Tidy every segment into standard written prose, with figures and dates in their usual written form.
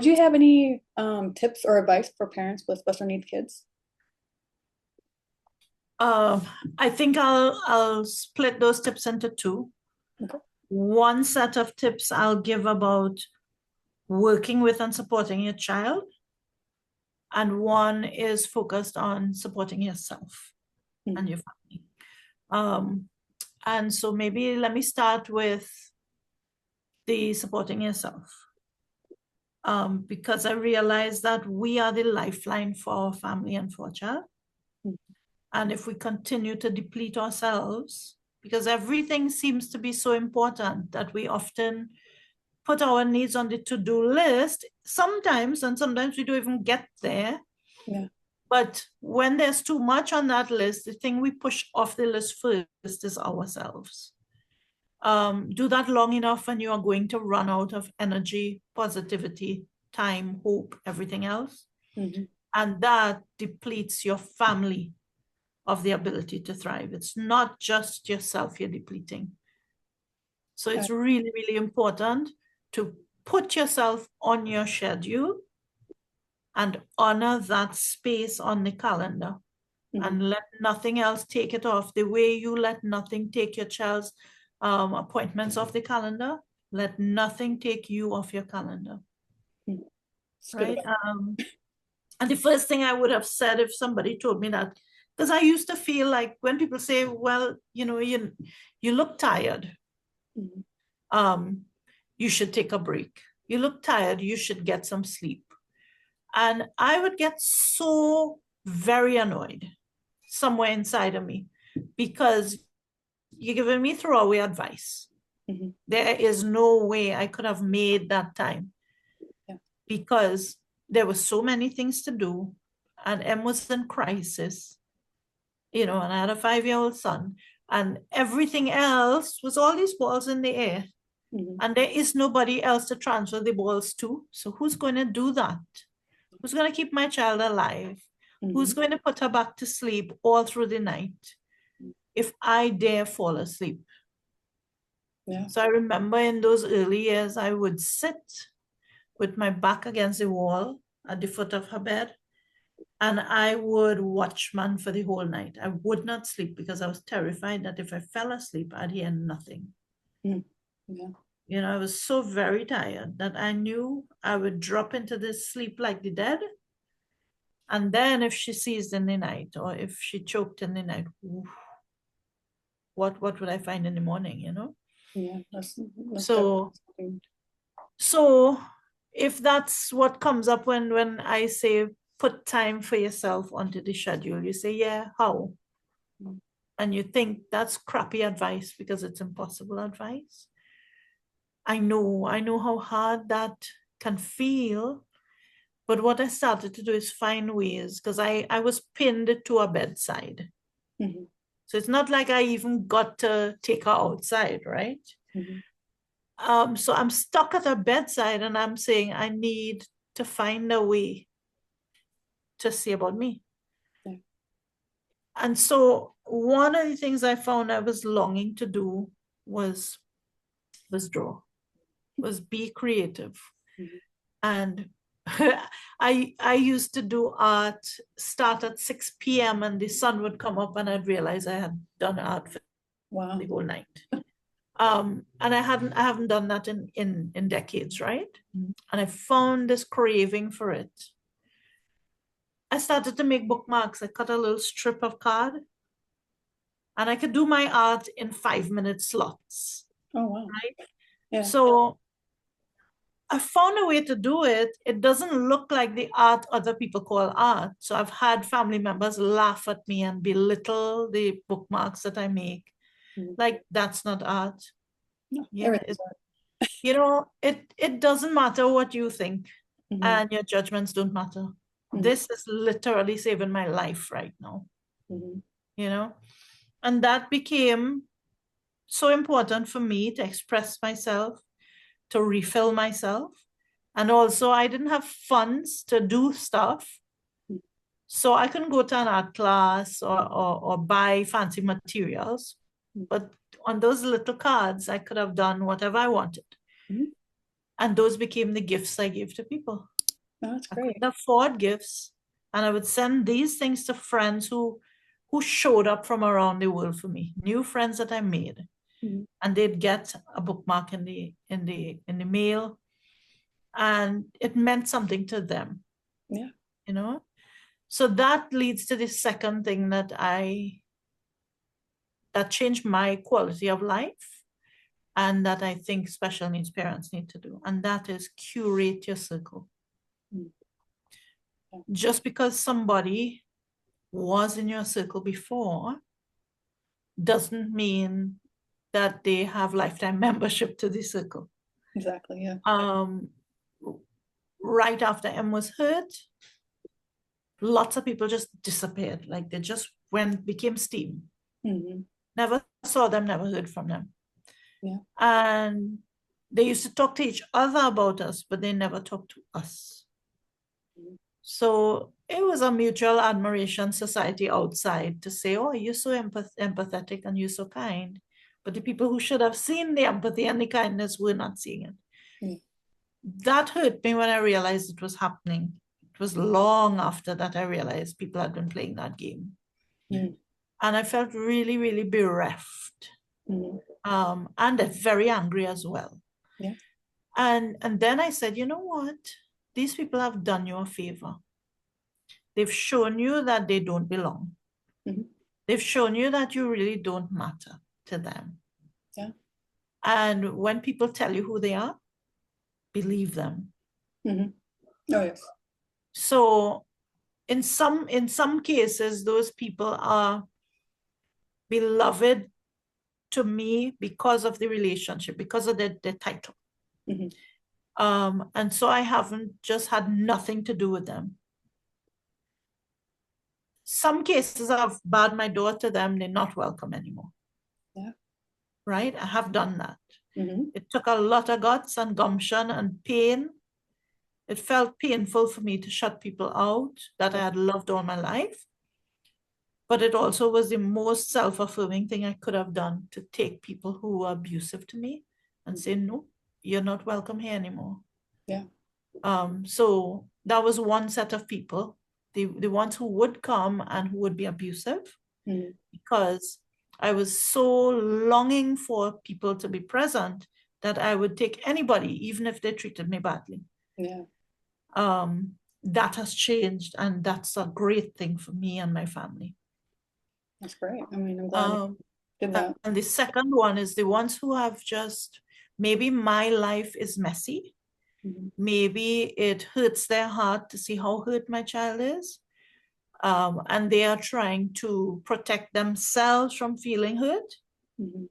Do you have any tips or advice for parents with special needs kids? Uh, I think I'll split those tips into two. Okay. One set of tips I'll give about working with and supporting your child, and one is focused on supporting yourself and your family. And so maybe let me start with the supporting yourself. Because I realize that we are the lifeline for our family and for our child. And if we continue to deplete ourselves, because everything seems to be so important that we often put our needs on the to-do list sometimes, and sometimes we don't even get there. Yeah. But when there's too much on that list, the thing we push off the list first is ourselves. Do that long enough and you are going to run out of energy, positivity, time, hope, everything else. And that depletes your family of the ability to thrive. It's not just yourself you're depleting. So it's really, really important to put yourself on your schedule and honor that space on the calendar and let nothing else take it off. The way you let nothing take your child's appointments off the calendar, let nothing take you off your calendar. Right? And the first thing I would have said if somebody told me that, because I used to feel like when people say, well, you look tired, you should take a break. You look tired, you should get some sleep. And I would get so very annoyed somewhere inside of me because you're giving me throwaway advice. There is no way I could have made that time because there were so many things to do and Em was in crisis, and I had a 5-year-old son and everything else was all these balls in the air. And there is nobody else to transfer the balls to. So who's going to do that? Who's going to keep my child alive? Who's going to put her back to sleep all through the night if I dare fall asleep? So I remember in those early years, I would sit with my back against the wall at the foot of her bed, and I would watch man for the whole night. I would not sleep because I was terrified that if I fell asleep, I'd hear nothing. I was so very tired that I knew I would drop into this sleep like the dead. And then if she seized in the night or if she choked in the night, what would I find in the morning, That's So if that's what comes up when I say put time for yourself onto the schedule, you say, yeah, how? And you think that's crappy advice because it's impossible advice. I know how hard that can feel. But what I started to do is find ways because I was pinned to a bedside. So it's not like I even got to take her outside, right? So I'm stuck at her bedside and I'm saying I need to find a way to see about me. And so one of the things I found I was longing to do was draw, was be creative. And I used to do art, start at 6 p.m. and the sun would come up and I'd realize I had done art for the whole night. And I haven't done that in decades, right? And I found this craving for it. I started to make bookmarks. I cut a little strip of card and I could do my art in 5-minute slots. Oh, wow. Right? Yeah. So I found a way to do it. It doesn't look like the art other people call art. So I've had family members laugh at me and belittle the bookmarks that I make. Like, that's not art. No, yeah, it doesn't matter what you think and your judgments don't matter. This is literally saving my life right now. And that became so important for me to express myself, to refill myself. And also I didn't have funds to do stuff. So I couldn't go to an art class or buy fancy materials. But on those little cards, I could have done whatever I wanted. And those became the gifts I gave to people. Oh, that's I great. couldn't afford gifts, and I would send these things to friends who showed up from around the world for me, new friends that I made. Mhm. And they'd get a bookmark in the mail, and it meant something to them. Yeah. You know? So that leads to the second thing that changed my quality of life, and that I think special needs parents need to do, and that is curate your circle. Mhm. Yeah. Just because somebody was in your circle before doesn't mean that they have lifetime membership to the circle. Exactly. Yeah. Right after M was hurt, lots of people just disappeared. Like they just became steam. Mhm. Never saw them, never heard from them. Yeah. And they used to talk to each other about us, but they never talked to us. Mhm. So it was a mutual admiration society outside to say, oh, you're so empathetic and you're so kind. But the people who should have seen the empathy and the kindness were not seeing it. Yeah. That hurt me when I realized it was happening. It was long after that I realized people had been playing that game. Mhm. And I felt really, really bereft. Mhm. And very angry as well. Yeah. And then I said, you know what? These people have done you a favor. They've shown you that they don't belong. Mhm. They've shown you that you really don't matter to them. Yeah. And when people tell you who they are, believe them. Mhm. Oh, yes. So in some cases, those people are beloved to me because of the relationship, because of their title. Mhm. And so I haven't just had nothing to do with them. Some cases I've barred my door to them, they're not welcome anymore. Yeah. Right? I have done that. Mhm. It took a lot of guts and gumption and pain. It felt painful for me to shut people out that I had loved all my life. But it also was the most self-affirming thing I could have done, to take people who were abusive to me and say, no, you're not welcome here anymore. Yeah. So that was one set of people, the ones who would come and who would be abusive, Mhm. because I was so longing for people to be present that I would take anybody, even if they treated me badly. Yeah. That has changed, and that's a great thing for me and my family. That's great. I mean, I'm glad you did that. And the second one is the ones who have just, maybe my life is messy. Mhm. Maybe it hurts their heart to see how hurt my child is. And they are trying to protect themselves from feeling hurt. Mhm.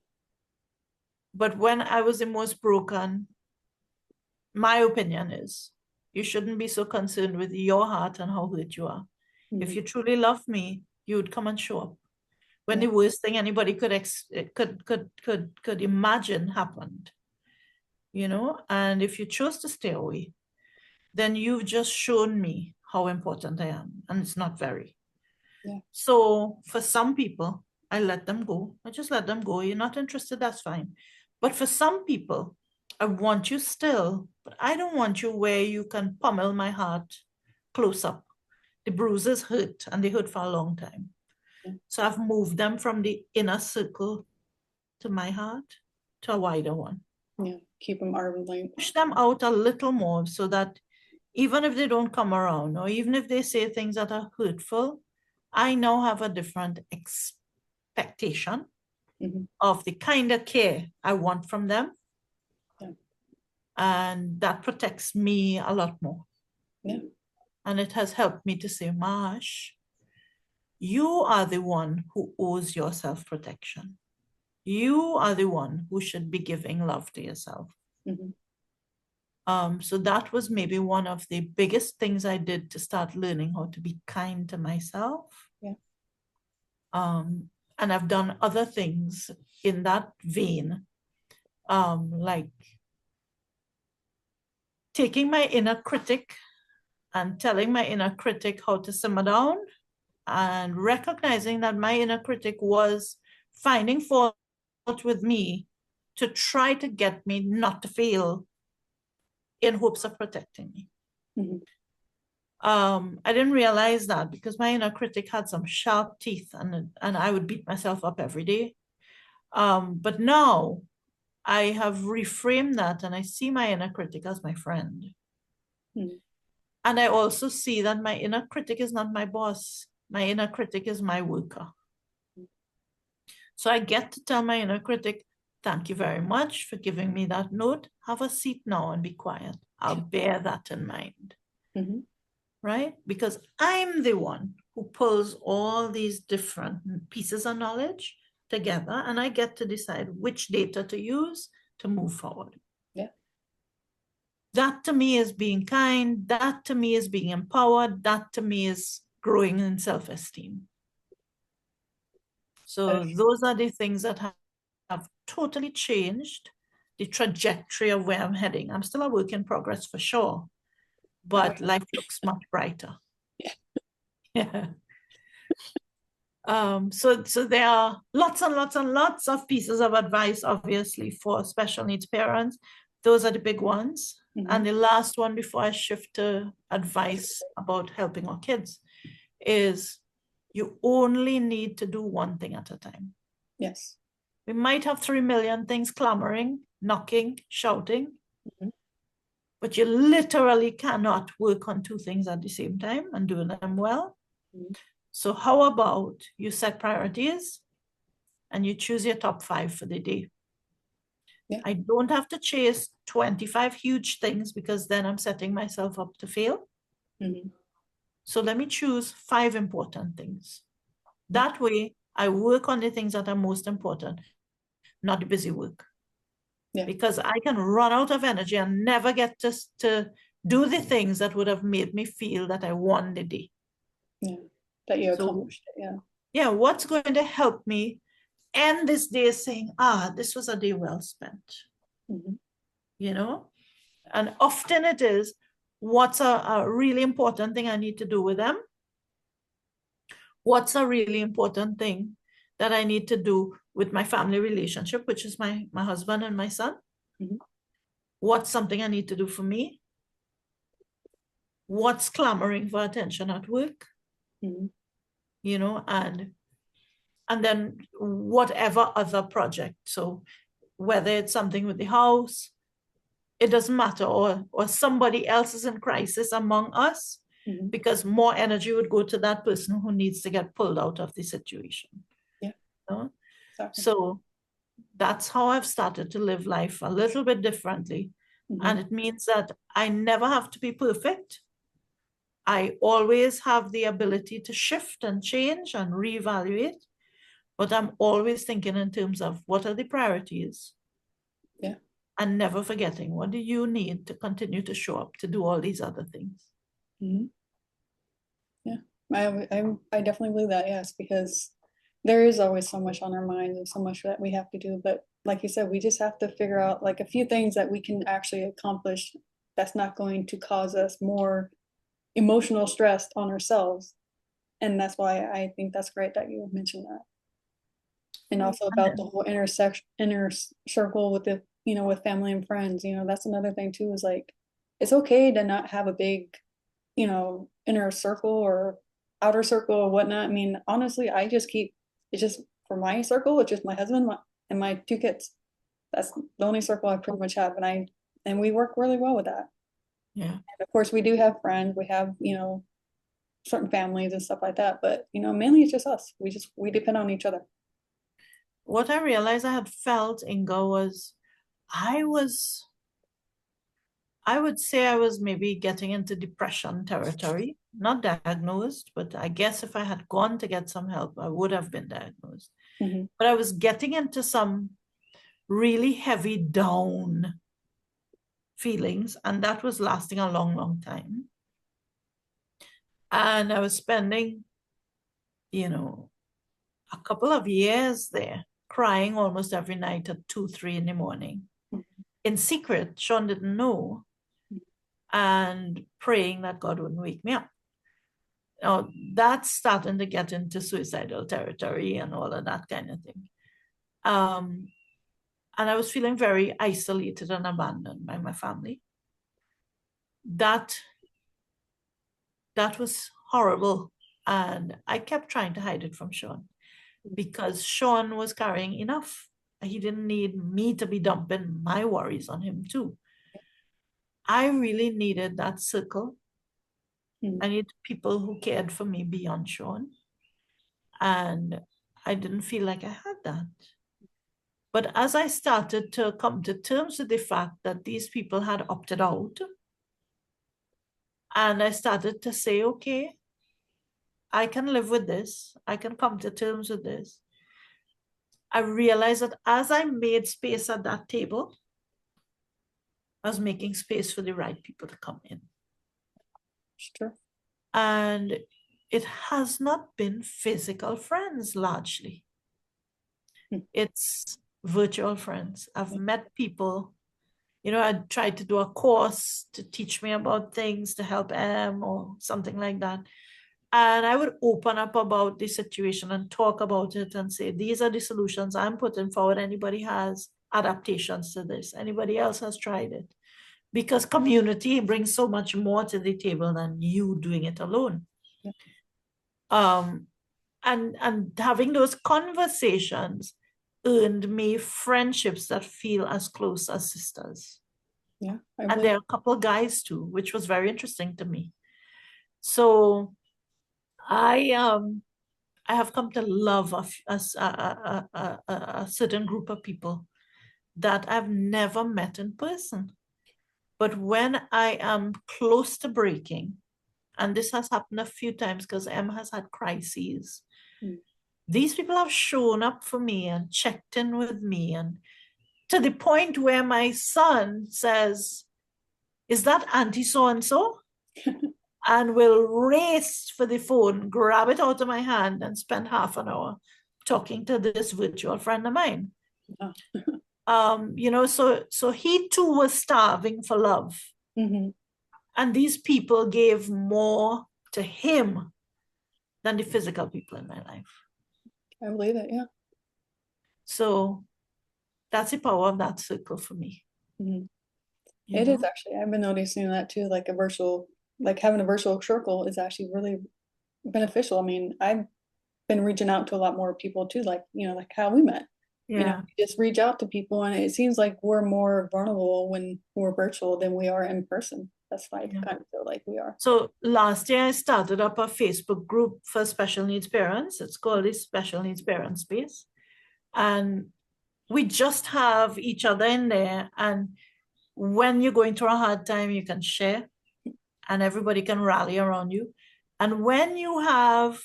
But when I was the most broken, my opinion is you shouldn't be so concerned with your heart and how hurt you are. If Mhm. you truly love me, you would come and show up. When Yeah. the worst thing anybody could imagine happened, and if you chose to stay away, then you've just shown me how important I am, and it's not very. Yeah. So for some people, I let them go. I just let them go. You're not interested, that's fine. But for some people, I want you still, but I don't want you where you can pummel my heart close up. The bruises hurt, and they hurt for a long time. Yeah. So I've moved them from the inner circle to my heart to a wider one. Yeah. Keep them arm's length. Push them out a little more, so that even if they don't come around, or even if they say things that are hurtful, I now have a different expectation Mhm. of the kind of care I want from them. Yeah. And that protects me a lot more. Yeah. And it has helped me to say, Marsh, you are the one who owes your self-protection. You are the one who should be giving love to yourself. Mhm. So that was maybe one of the biggest things I did to start learning how to be kind to myself. Yeah. And I've done other things in that vein, like taking my inner critic and telling my inner critic how to simmer down, and recognizing that my inner critic was finding fault with me to try to get me not to fail. in hopes of protecting me. Mhm. I didn't realize that because my inner critic had some sharp teeth, and I would beat myself up every day. But now I have reframed that, and I see my inner critic as my friend. Mhm. And I also see that my inner critic is not my boss. My inner critic is my worker. So I get to tell my inner critic, thank you very much for giving me that note. Have a seat now and be quiet. I'll bear that in mind. Mhm. Right? Because I'm the one who pulls all these different pieces of knowledge together, and I get to decide which data to use to move forward. Yeah. That to me is being kind. That to me is being empowered. That to me is growing in self-esteem. So those are the things that have totally changed the trajectory of where I'm heading. I'm still a work in progress for sure, but life looks much brighter. Yeah. So there are lots and lots and lots of pieces of advice, obviously, for special needs parents. Those are the big ones. Mm-hmm. And the last one before I shift to advice about helping our kids is you only need to do one thing at a time. Yes. We might have 3 million things clamoring, knocking, shouting, but you literally cannot work on 2 things at the same time and do them well. So how about you set priorities and you choose your top 5 for the day? Yeah. I don't have to chase 25 huge things because then I'm setting myself up to fail. So let me choose 5 important things. That way I work on the things that are most important, not the busy work. Yeah. Because I can run out of energy and never get to do the things that would have made me feel that I won the day. Yeah, that you accomplished it, yeah. Yeah, what's going to help me end this day saying, this was a day well spent. You know? And often it is, what's a really important thing I need to do with them? What's a really important thing that I need to do with my family relationship, which is my husband and my son? What's something I need to do for me? What's clamoring for attention at work? You know, and then whatever other project. So whether it's something with the house, it doesn't matter, or somebody else is in crisis among us, because more energy would go to that person who needs to get pulled out of the situation. Yeah. You know? Exactly. So that's how I've started to live life a little bit differently. And it means that I never have to be perfect. I always have the ability to shift and change and reevaluate, but I'm always thinking in terms of what are the priorities? Yeah. And never forgetting, what do you need to continue to show up to do all these other things? Yeah, I definitely believe that, yes, because there is always so much on our minds and so much that we have to do. But like you said, we just have to figure out like a few things that we can actually accomplish that's not going to cause us more emotional stress on ourselves. And that's why I think that's great that you mentioned that. And also about the whole inner circle with the, with family and friends, that's another thing too, is like, it's okay to not have a big, inner circle or outer circle or whatnot. I mean, honestly, it's just for my circle, it's just my husband and my 2 kids. That's the only circle I pretty much have. And we work really well with that. Yeah. And of course we do have friends, we have, certain families and stuff like that, but mainly it's just us. We depend on each other. What I realized I had felt, Inga, was I would say I was maybe getting into depression territory, not diagnosed, but I guess if I had gone to get some help, I would have been diagnosed. But I was getting into some really heavy down feelings, and that was lasting a long, long time. And I was spending, a couple of years there, crying almost every night at 2, 3 in the morning. In secret, Sean didn't know, and praying that God wouldn't wake me up. Now, that's starting to get into suicidal territory and all of that kind of thing. And I was feeling very isolated and abandoned by my family. that was horrible. And I kept trying to hide it from Sean because Sean was carrying enough. He didn't need me to be dumping my worries on him too. I really needed that circle. Mm. I needed people who cared for me beyond Sean. And I didn't feel like I had that. But as I started to come to terms with the fact that these people had opted out, and I started to say, okay, I can live with this. I can come to terms with this. I realized that as I made space at that table, I was making space for the right people to come in. Sure. And it has not been physical friends largely. It's virtual friends. I've met people, I tried to do a course to teach me about things to help them or something like that. And I would open up about the situation and talk about it and say, these are the solutions I'm putting forward. Anybody has adaptations to this? Anybody else has tried it? Because community brings so much more to the table than you doing it alone. Yeah. And having those conversations earned me friendships that feel as close as sisters. Yeah. And there are a couple of guys too, which was very interesting to me. So I have come to love a certain group of people that I've never met in person. But when I am close to breaking, and this has happened a few times because Em has had crises, these people have shown up for me and checked in with me, and to the point where my son says, is that Auntie so-and-so? And will race for the phone, grab it out of my hand, and spend half an hour talking to this virtual friend of mine. So he too was starving for love. Mm-hmm. And these people gave more to him than the physical people in my life. I believe it, yeah. So that's the power of that circle for me. Mm-hmm. It is actually, I've been noticing that too, like having a virtual circle is actually really beneficial. I mean, I've been reaching out to a lot more people too, like how we met. Yeah. We just reach out to people, and it seems like we're more vulnerable when we're virtual than we are in person. That's why I kind of feel like we are. So last year I started up a Facebook group for special needs parents. It's called the Special Needs Parent Space. And we just have each other in there. And when you're going through a hard time, you can share and everybody can rally around you. And when you have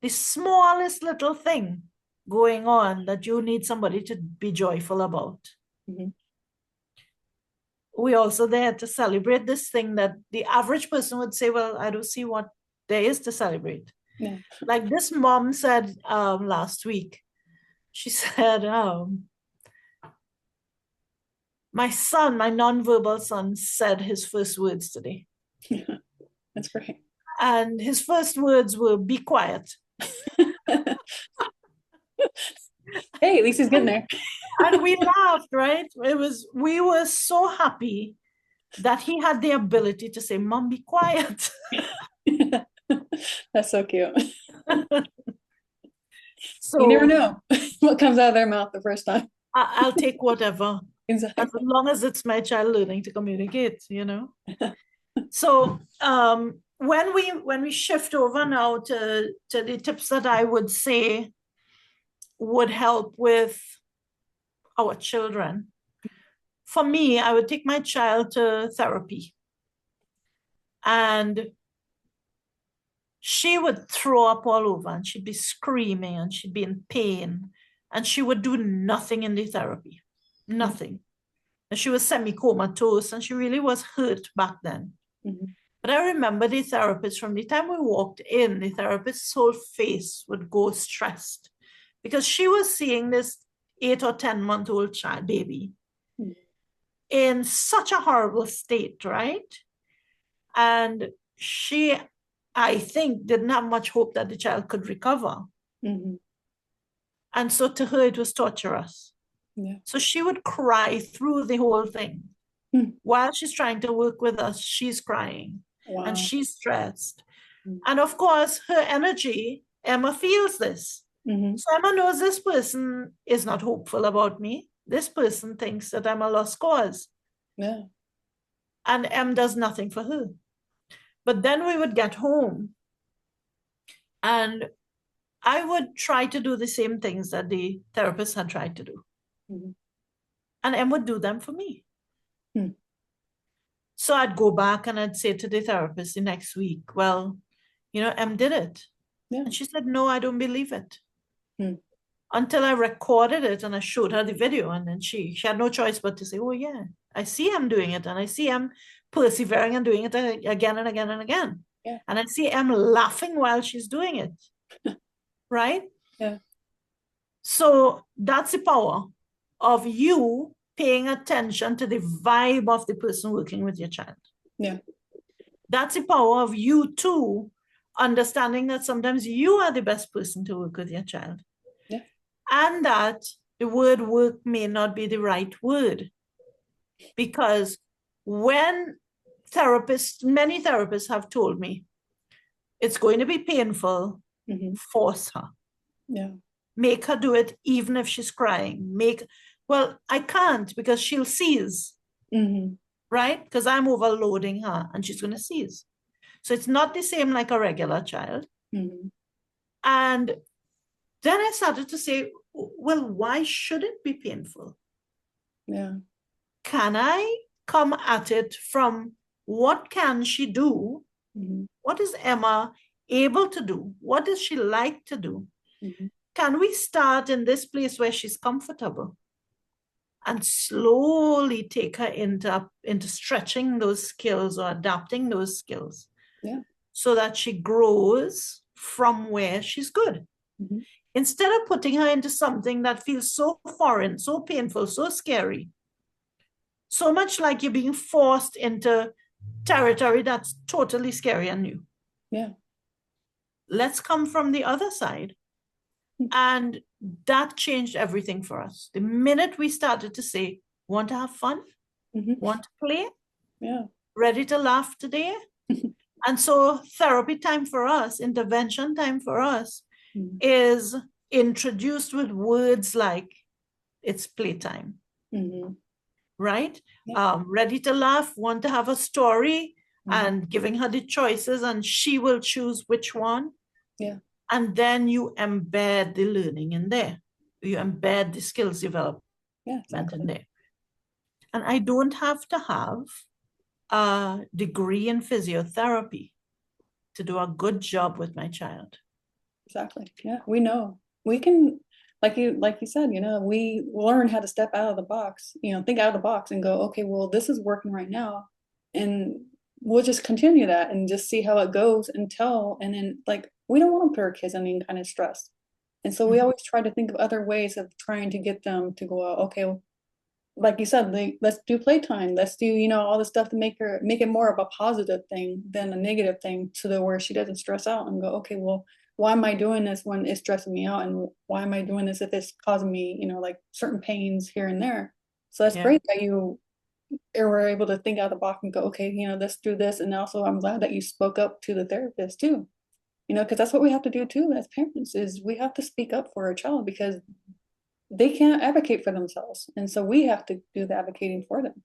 the smallest little thing going on that you need somebody to be joyful about, we also there to celebrate this thing that the average person would say, well, I don't see what there is to celebrate. Yeah. Like this mom said last week, she said, my son, my nonverbal son, said his first words today. That's great. And his first words were, be quiet. Hey, at least he's getting there. And we laughed, right? We were so happy that he had the ability to say, Mom, be quiet. That's so cute. So you never know what comes out of their mouth the first time. I'll take whatever. Exactly. As long as it's my child learning to communicate, So when we shift over now to the tips that I would say would help with our children. For me, I would take my child to therapy. And she would throw up all over and she'd be screaming and she'd be in pain. And she would do nothing in the therapy. Nothing. And she was semi-comatose and she really was hurt back then. But I remember the therapist, from the time we walked in, the therapist's whole face would go stressed because she was seeing this 8 or 10-month-old child baby in such a horrible state, right? And she, I think, didn't have much hope that the child could recover. And so to her, it was torturous. Yeah. So she would cry through the whole thing. Hmm. While she's trying to work with us, she's crying and Wow. she's stressed. Mm. And of course, her energy, Emma feels this. Mhm. So Emma knows this person is not hopeful about me. This person thinks that I'm a lost cause. Yeah. And Em does nothing for her. But then we would get home and I would try to do the same things that the therapist had tried to do. Mhm. And Em would do them for me. Hmm. So I'd go back and I'd say to the therapist the next week, well, Em did it. Yeah. And she said, no, I don't believe it. Hmm. Until I recorded it and I showed her the video. And then she had no choice but to say, oh, yeah, I see Em doing it. And I see Em persevering and doing it again and again and again. Yeah. And I see Em laughing while she's doing it. Right? Yeah. So that's the power of you paying attention to the vibe of the person working with your child. Yeah. That's the power of you too, understanding that sometimes you are the best person to work with your child. Yeah. And that the word work may not be the right word. Because when many therapists have told me, it's going to be painful, Mhm. force her. Yeah. Make her do it even if she's crying. Well, I can't because she'll seize, Mhm. right? Because I'm overloading her and she's going to seize. So it's not the same like a regular child. Mhm. And then I started to say, well, why should it be painful? Yeah. Can I come at it from what can she do? Mhm. What is Emma able to do? What does she like to do? Mhm. Can we start in this place where she's comfortable and slowly take her into stretching those skills or adapting those skills Yeah. so that she grows from where she's good? Mhm. Instead of putting her into something that feels so foreign, so painful, so scary, so much like you're being forced into territory that's totally scary and new. Yeah. Let's come from the other side. Mm. And that changed everything for us. The minute we started to say, want to have fun? Mhm. Want to play? Yeah. Ready to laugh today? And so therapy time for us, intervention time for us, Mhm. is introduced with words like it's playtime, Mhm. right? Yeah. Ready to laugh, want to have a story, Mhm. and giving her the choices, and she will choose which one. Yeah. And then you embed the learning in there. You embed the skills development Yeah. in Exactly. there. And I don't have to have a degree in physiotherapy to do a good job with my child. Exactly. Yeah. We know we can, like you said, we learn how to step out of the box, think out of the box and go, okay, well, this is working right now. And we'll just continue that and just see how it goes and then like, we don't want to put our kids in any kind of stress. And so we Mhm. always try to think of other ways of trying to get them to go, okay, like you said, let's do playtime. Let's do, all the stuff to make it more of a positive thing than a negative thing, so that where she doesn't stress out and go, okay, well, why am I doing this when it's stressing me out? And why am I doing this if it's causing me, like certain pains here and there? So that's Yeah. great that you were able to think out of the box and go, okay, let's do this. And also I'm glad that you spoke up to the therapist too. Because that's what we have to do too as parents, is we have to speak up for our child, because they can't advocate for themselves. And so we have to do the advocating for them.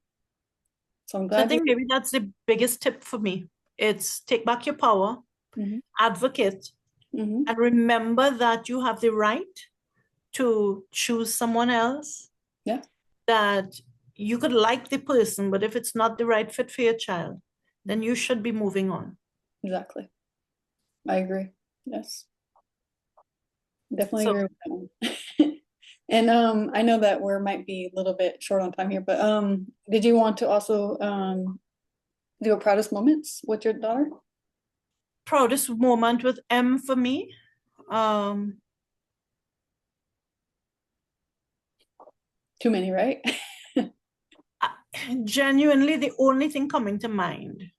So I'm So I glad you. think maybe that's the biggest tip for me. It's take back your power, Mhm. advocate, Mhm. and remember that you have the right to choose someone else, Yeah, that you could like the person, but if it's not the right fit for your child, then you should be moving on. exactly. I agree. Yes, definitely So agree with that one. And I know that we might be a little bit short on time here, but did you want to also do a proudest moments with your daughter? proudest moment with M for me. Um, Too many, right? Genuinely, the only thing coming to mind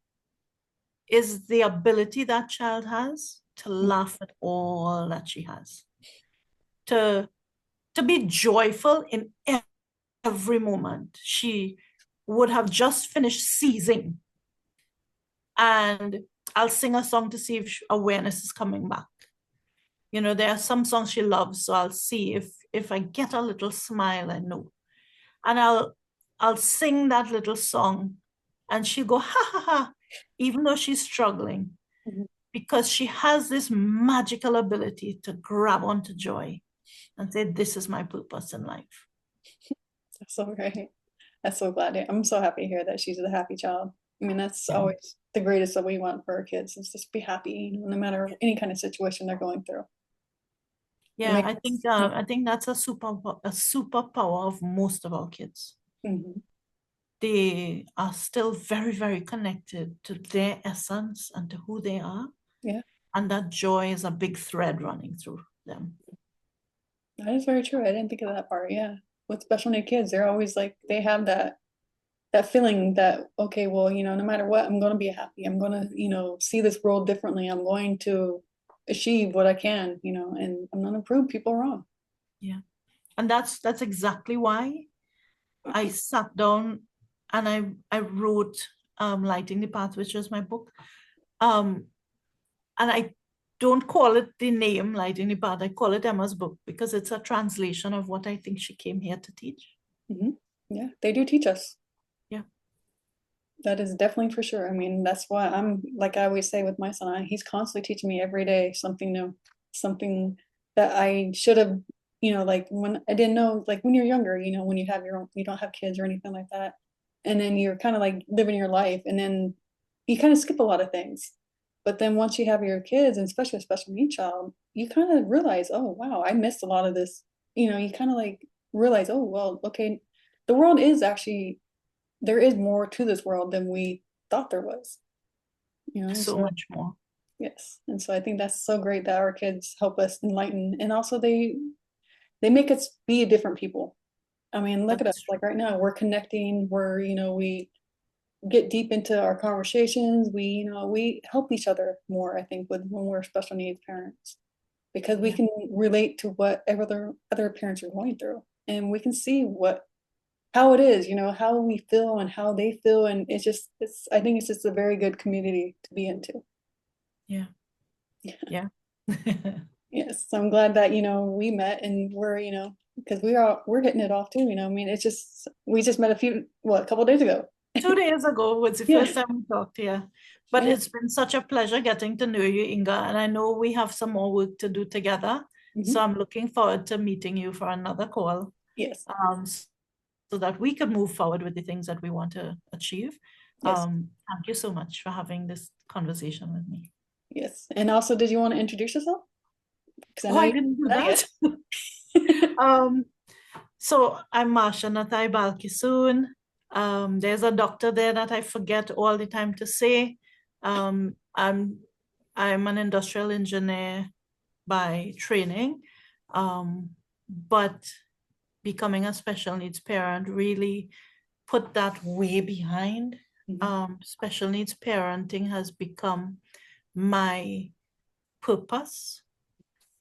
is the ability that child has to laugh at all that she has, to be joyful in every moment. would have just finished seizing, and I'll sing a song to see if awareness is coming back. You know, there are some songs she loves, so I'll see if I get a little smile, I know. And I'll sing that little song, and she'll go, ha ha ha, even though she's struggling, Mhm. because she has this magical ability to grab onto joy and say, this is my purpose in life. That's so great. That's so glad. I'm so happy to hear that she's a happy child. I mean, that's Yeah. always the greatest that we want for our kids is just be happy, you know, no matter any kind of situation they're going through. It Yeah, makes, I think that's a superpower of most of our kids. Mhm. They are still very, very connected to their essence and to who they are. Yeah, And that joy is a big thread running through them. that is very true. I didn't think of that part. Yeah. With special need kids, they're always like they have that feeling that, okay, well, you know, no matter what, I'm gonna be happy. I'm gonna, you know, see this world differently. I'm going to achieve what I can, you know, and I'm gonna prove people wrong. Yeah. And that's exactly why I sat down and I wrote Lighting the Path, which was my book. And I don't call it the name Lighting the Path. I call it Emma's book because it's a translation of what I think she came here to teach. Mhm. Yeah, they do teach us. Yeah. That is definitely for sure. I mean, that's why I'm like I always say with my son, he's constantly teaching me every day something new, something that I should have, you know, like when I didn't know, like when you're younger, you know, when you have your own, you don't have kids or anything like that. And then you're kind of like living your life and then you kind of skip a lot of things. But then once you have your kids, and especially a special needs child, you kind of realize, oh, wow, I missed a lot of this. You know, you kind of like realize, oh, well, okay, the world is actually there is more to this world than we thought there was, you know. So So much more. yes, and so I think that's so great that our kids help us enlighten, and also they make us be different people. I mean, look at us, That's like true. right now we're connecting, we're, you know, we get deep into our conversations, we, you know, we help each other more, I think, with when we're special needs parents, because we Yeah. can relate to what other parents are going through, and we can see what how it is, you know, how we feel and how they feel. And it's, I think it's just a very good community to be into. Yeah. Yeah. Yes. So I'm glad that, you know, we met and we're, you know, because we're hitting it off too, you know. I mean, it's just, we just met a couple days ago. 2 days ago was the Yeah. first time we talked here. But Yeah. it's been such a pleasure getting to know you, Inga. And I know we have some more work to do together. So Mhm. I'm looking forward to meeting you for another call, Yes. so that we can move forward with the things that we want to achieve. Yes. Thank you so much for having this conversation with me. Yes. And also, did you want to introduce yourself? Because I Oh, know I you didn't do didn't that. do that yet. um, So I'm Marcia Nathai-Balkissoon. There's a doctor there that I forget all the time to say. Um, I'm I'm an industrial engineer by training, but becoming a special needs parent really put that way behind. Mhm. Special needs parenting has become my purpose,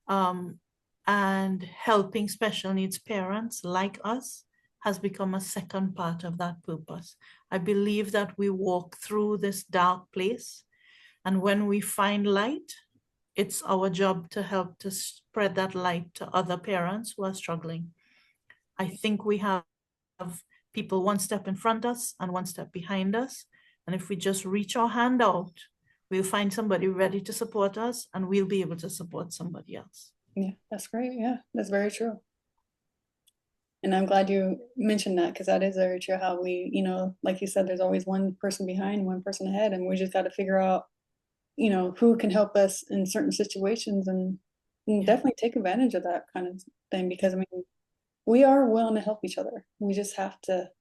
um, and helping special needs parents like us has become a second part of that purpose. I believe that we walk through this dark place, and when we find light, it's our job to help to spread that light to other parents who are struggling. I think we have people one step in front of us and one step behind us. And if we just reach our hand out, we'll find somebody ready to support us, and we'll be able to support somebody else. Yeah, that's great. Yeah, that's very true. And I'm glad you mentioned that because that is very true. How we, you know, like you said, there's always one person behind, one person ahead, and we just got to figure out, you know, who can help us in certain situations and Yeah. definitely take advantage of that kind of thing. Because I mean, we are willing to help each other. We just have to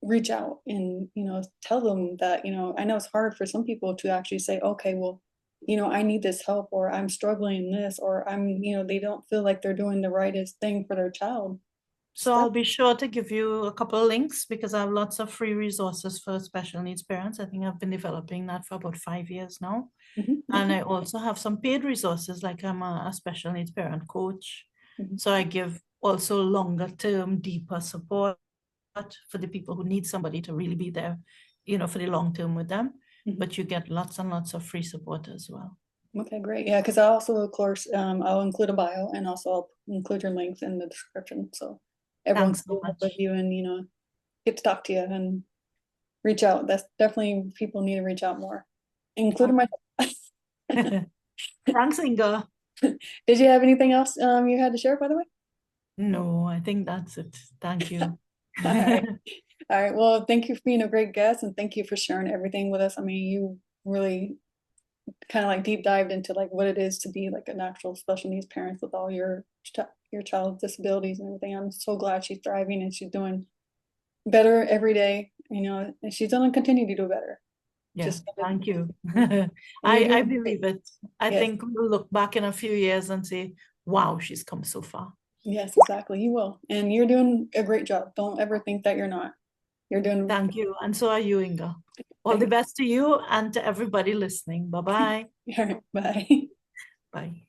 reach out and, you know, tell them that, you know, I know it's hard for some people to actually say, okay, well, you know, I need this help, or I'm struggling in this, or I'm, you know, they don't feel like they're doing the rightest thing for their child. So Step. I'll be sure to give you a couple of links because I have lots of free resources for special needs parents. I think I've been developing that for about 5 years now. Mhm. And Okay. I also have some paid resources, like I'm a special needs parent coach. Mhm. So I give also longer term, deeper support. for the people who need somebody to really be there, for the long term with them. Mhm. But you get lots and lots of free support as well. Okay, great. Yeah, because I also, of course, I'll include a bio and also I'll include your links in the description. So everyone Thanks can so get with much. you and, get to talk to you and reach out. That's definitely, people need to reach out more, including myself. Thanks, Inga. Did you have anything else you had to share, by the way? No, I think that's it. Thank you. All right. All right. Well, thank you for being a great guest and thank you for sharing everything with us. I mean, you really kind of like deep dived into like what it is to be like an actual special needs parent with all your child's disabilities and everything. I'm so glad she's thriving and she's doing better every day, and she's gonna continue to do better. Yeah, Just thank you. and you're I doing great. believe it. I Yes, think we'll look back in a few years and say, wow, she's come so far. yes, exactly. You will. And you're doing a great job. Don't ever think that you're not. You're doing Thank you. And so are you, Inga. All the thank best to you and to everybody listening. Bye-bye. you. All right, bye. Bye.